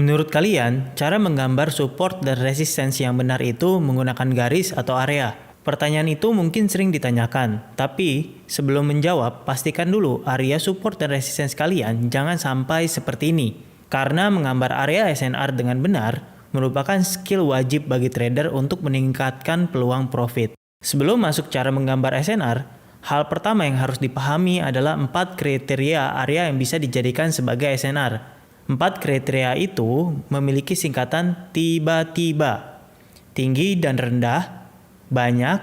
Menurut kalian, cara menggambar support dan resistensi yang benar itu menggunakan garis atau area? Pertanyaan itu mungkin sering ditanyakan, tapi sebelum menjawab, pastikan dulu area support dan resistensi kalian jangan sampai seperti ini. Karena menggambar area SNR dengan benar merupakan skill wajib bagi trader untuk meningkatkan peluang profit. Sebelum masuk cara menggambar SNR, hal pertama yang harus dipahami adalah 4 kriteria area yang bisa dijadikan sebagai SNR. 4 kriteria itu memiliki singkatan tiba-tiba, tinggi dan rendah, banyak,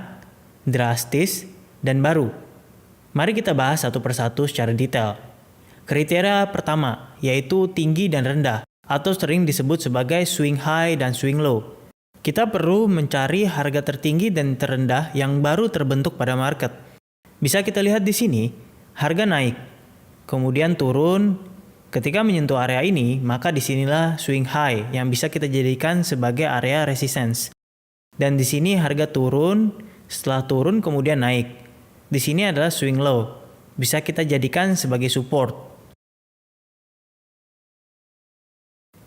drastis, dan baru. Mari kita bahas satu persatu secara detail. Kriteria pertama yaitu tinggi dan rendah, atau sering disebut sebagai swing high dan swing low. Kita perlu mencari harga tertinggi dan terendah yang baru terbentuk pada market. Bisa kita lihat di sini, harga naik, kemudian turun. Ketika menyentuh area ini, maka disinilah swing high yang bisa kita jadikan sebagai area resistance. Dan di sini harga turun, setelah turun kemudian naik. Di sini adalah swing low, bisa kita jadikan sebagai support.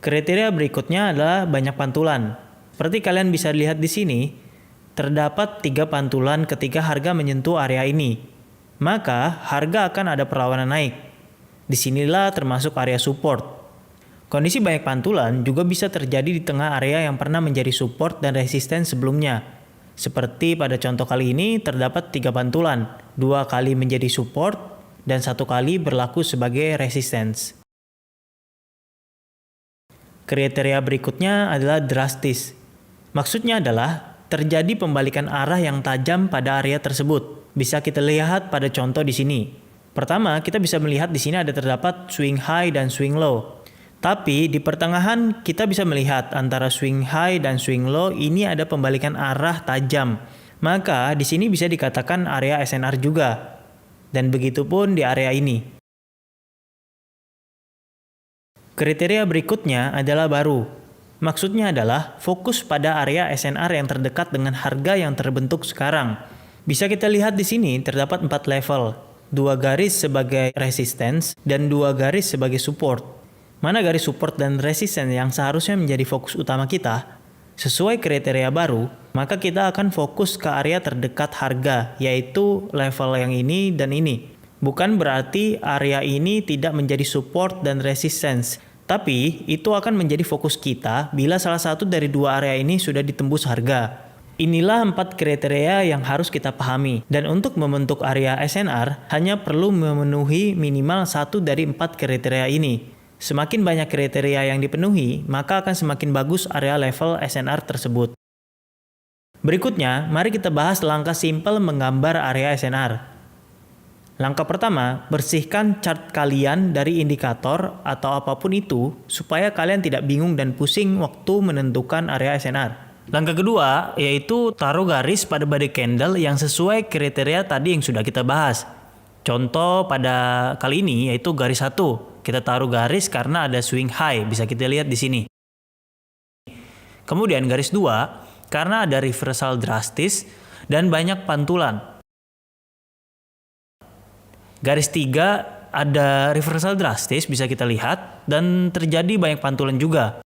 Kriteria berikutnya adalah banyak pantulan. Seperti kalian bisa lihat di sini, terdapat 3 pantulan ketika harga menyentuh area ini. Maka harga akan ada perlawanan naik. Disinilah termasuk area support. Kondisi banyak pantulan juga bisa terjadi di tengah area yang pernah menjadi support dan resisten sebelumnya. Seperti pada contoh kali ini terdapat 3 pantulan, 2 kali menjadi support dan 1 kali berlaku sebagai resistance. Kriteria berikutnya adalah drastis. Maksudnya adalah terjadi pembalikan arah yang tajam pada area tersebut. Bisa kita lihat pada contoh di sini. Pertama, kita bisa melihat di sini ada terdapat swing high dan swing low. Tapi di pertengahan kita bisa melihat antara swing high dan swing low ini ada pembalikan arah tajam. Maka di sini bisa dikatakan area SNR juga. Dan begitu pun di area ini. Kriteria berikutnya adalah baru. Maksudnya adalah fokus pada area SNR yang terdekat dengan harga yang terbentuk sekarang. Bisa kita lihat di sini terdapat 4 level. 2 garis sebagai resistance dan 2 garis sebagai support. Mana garis support dan resistance yang seharusnya menjadi fokus utama kita? Sesuai kriteria baru, maka kita akan fokus ke area terdekat harga, yaitu level yang ini dan ini. Bukan berarti area ini tidak menjadi support dan resistance, tapi itu akan menjadi fokus kita bila salah satu dari 2 area ini sudah ditembus harga. Inilah 4 kriteria yang harus kita pahami. Dan untuk membentuk area SNR, hanya perlu memenuhi minimal 1 dari 4 kriteria ini. Semakin banyak kriteria yang dipenuhi, maka akan semakin bagus area level SNR tersebut. Berikutnya, mari kita bahas langkah simpel menggambar area SNR. Langkah pertama, bersihkan chart kalian dari indikator atau apapun itu, supaya kalian tidak bingung dan pusing waktu menentukan area SNR. Langkah kedua yaitu taruh garis pada body candle yang sesuai kriteria tadi yang sudah kita bahas. Contoh pada kali ini yaitu garis 1. Kita taruh garis karena ada swing high, bisa kita lihat di sini. Kemudian garis 2 karena ada reversal drastis dan banyak pantulan. Garis 3 ada reversal drastis bisa kita lihat dan terjadi banyak pantulan juga.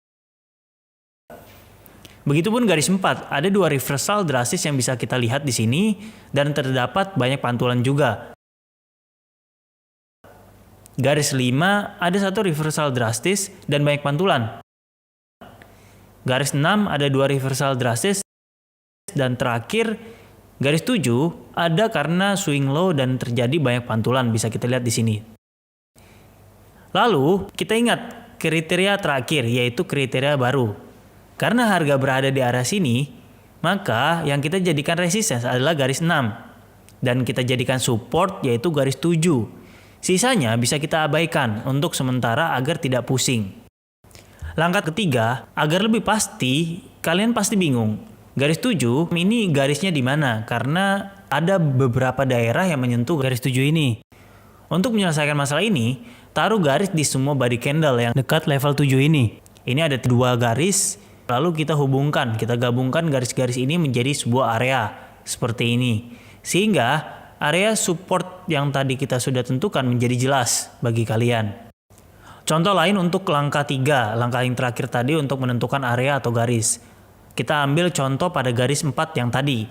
Begitupun garis 4, ada 2 reversal drastis yang bisa kita lihat di sini dan terdapat banyak pantulan juga. Garis 5, ada 1 reversal drastis dan banyak pantulan. Garis 6, ada 2 reversal drastis dan terakhir garis 7 ada karena swing low dan terjadi banyak pantulan bisa kita lihat di sini. Lalu, kita ingat kriteria terakhir yaitu kriteria baru. Karena harga berada di area sini, maka yang kita jadikan resistance adalah garis 6. Dan kita jadikan support yaitu garis 7. Sisanya bisa kita abaikan untuk sementara agar tidak pusing. Langkah ketiga, agar lebih pasti, kalian pasti bingung. Garis 7 ini garisnya di mana? Karena ada beberapa daerah yang menyentuh garis 7 ini. Untuk menyelesaikan masalah ini, taruh garis di semua body candle yang dekat level 7 ini. Ini ada 2 garis. Lalu kita hubungkan, kita gabungkan garis-garis ini menjadi sebuah area seperti ini. Sehingga area support yang tadi kita sudah tentukan menjadi jelas bagi kalian. Contoh lain untuk langkah 3, langkah yang terakhir tadi untuk menentukan area atau garis. Kita ambil contoh pada garis 4 yang tadi.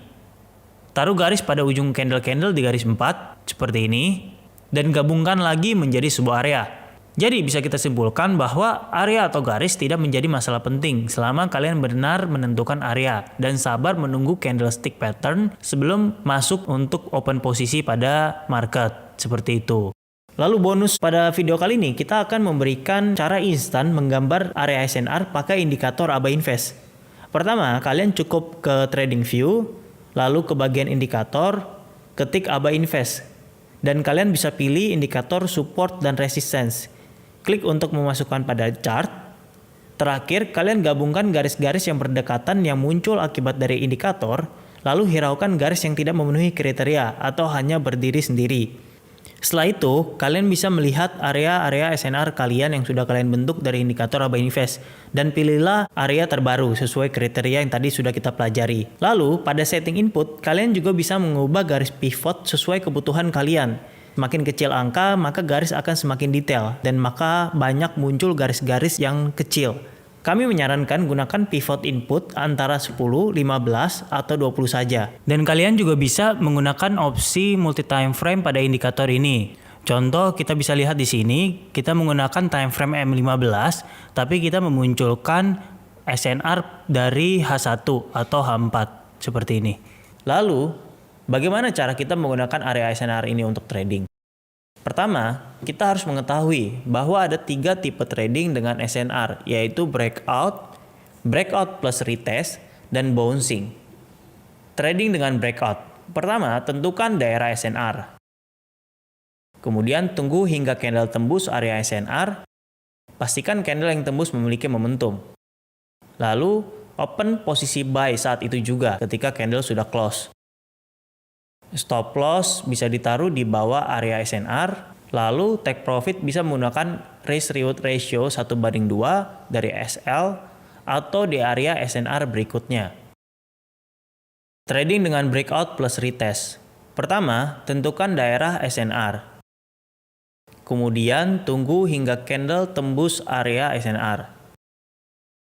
Taruh garis pada ujung candle-candle di garis 4, seperti ini, dan gabungkan lagi menjadi sebuah area. Jadi bisa kita simpulkan bahwa area atau garis tidak menjadi masalah penting selama kalian benar menentukan area dan sabar menunggu candlestick pattern sebelum masuk untuk open posisi pada market, seperti itu. Lalu bonus pada video kali ini, kita akan memberikan cara instan menggambar area SNR pakai indikator ABA Invest. Pertama, kalian cukup ke Trading View, lalu ke bagian indikator, ketik ABA Invest. Dan kalian bisa pilih indikator support dan resistance. Klik untuk memasukkan pada chart. Terakhir, kalian gabungkan garis-garis yang berdekatan yang muncul akibat dari indikator, lalu hiraukan garis yang tidak memenuhi kriteria atau hanya berdiri sendiri. Setelah itu, kalian bisa melihat area-area SNR kalian yang sudah kalian bentuk dari indikator ABA Invest dan pilihlah area terbaru sesuai kriteria yang tadi sudah kita pelajari. Lalu, pada setting input, kalian juga bisa mengubah garis pivot sesuai kebutuhan kalian. Semakin kecil angka, maka garis akan semakin detail dan maka banyak muncul garis-garis yang kecil. Kami menyarankan gunakan pivot input antara 10, 15, atau 20 saja. Dan kalian juga bisa menggunakan opsi multi time frame pada indikator ini. Contoh kita bisa lihat di sini, kita menggunakan time frame M15, tapi kita memunculkan SNR dari H1 atau H4 seperti ini. Lalu, bagaimana cara kita menggunakan area SNR ini untuk trading? Pertama, kita harus mengetahui bahwa ada 3 tipe trading dengan SNR, yaitu breakout, breakout plus retest, dan bouncing. Trading dengan breakout. Pertama, tentukan daerah SNR. Kemudian tunggu hingga candle tembus area SNR. Pastikan candle yang tembus memiliki momentum. Lalu, open posisi buy saat itu juga ketika candle sudah close. Stop loss bisa ditaruh di bawah area SNR, lalu take profit bisa menggunakan risk reward ratio 1:2 dari SL atau di area SNR berikutnya. Trading dengan breakout plus retest. Pertama, tentukan daerah SNR. Kemudian tunggu hingga candle tembus area SNR.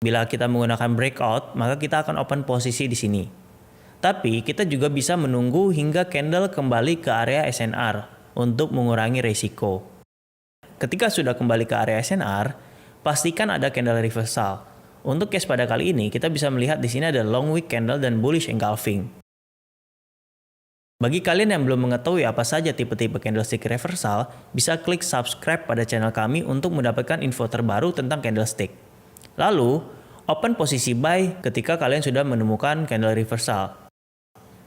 Bila kita menggunakan breakout, maka kita akan open posisi di sini. Tapi kita juga bisa menunggu hingga candle kembali ke area SNR untuk mengurangi risiko. Ketika sudah kembali ke area SNR, pastikan ada candle reversal. Untuk case pada kali ini, kita bisa melihat di sini ada long wick candle dan bullish engulfing. Bagi kalian yang belum mengetahui apa saja tipe-tipe candlestick reversal, bisa klik subscribe pada channel kami untuk mendapatkan info terbaru tentang candlestick. Lalu, open posisi buy ketika kalian sudah menemukan candle reversal.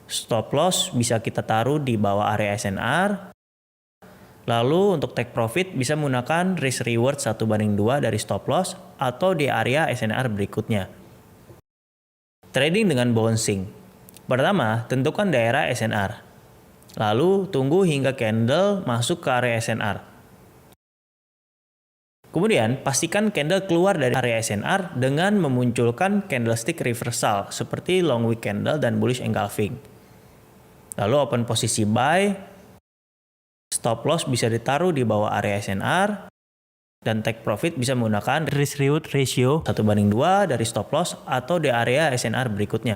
Stop loss bisa kita taruh di bawah area SNR. Lalu untuk take profit bisa menggunakan risk reward 1:2 dari stop loss atau di area SNR berikutnya. Trading dengan bouncing. Pertama, tentukan daerah SNR. Lalu tunggu hingga candle masuk ke area SNR. Kemudian pastikan candle keluar dari area SNR dengan memunculkan candlestick reversal seperti long wick candle dan bullish engulfing. Lalu open posisi buy, stop loss bisa ditaruh di bawah area SNR, dan take profit bisa menggunakan risk reward ratio 1:2 dari stop loss atau di area SNR berikutnya.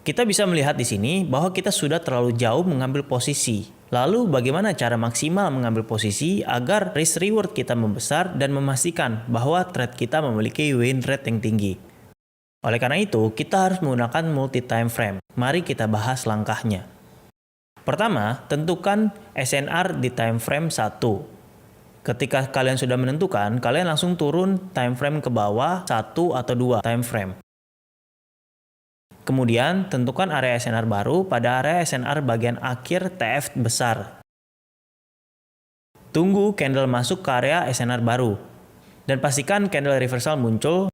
Kita bisa melihat di sini bahwa kita sudah terlalu jauh mengambil posisi. Lalu bagaimana cara maksimal mengambil posisi agar risk reward kita membesar dan memastikan bahwa trade kita memiliki win rate yang tinggi? Oleh karena itu, kita harus menggunakan multi time frame. Mari kita bahas langkahnya. Pertama, tentukan SNR di time frame 1. Ketika kalian sudah menentukan, kalian langsung turun time frame ke bawah 1 atau 2 time frame. Kemudian, tentukan area SNR baru pada area SNR bagian akhir TF besar. Tunggu candle masuk ke area SNR baru. Dan pastikan candle reversal muncul.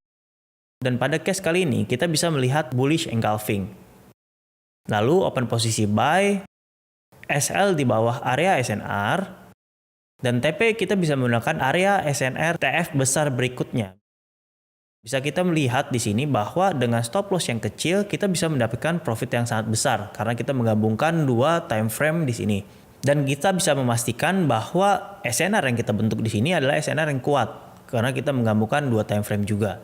Dan pada case kali ini, kita bisa melihat bullish engulfing. Lalu open posisi buy, SL di bawah area SNR, dan TP kita bisa menggunakan area SNR TF besar berikutnya. Bisa kita melihat di sini bahwa dengan stop loss yang kecil, kita bisa mendapatkan profit yang sangat besar karena kita menggabungkan 2 time frame di sini. Dan kita bisa memastikan bahwa SNR yang kita bentuk di sini adalah SNR yang kuat karena kita menggabungkan 2 time frame juga.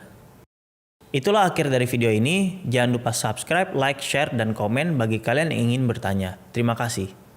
Itulah akhir dari video ini. Jangan lupa subscribe, like, share, dan komen bagi kalian yang ingin bertanya. Terima kasih.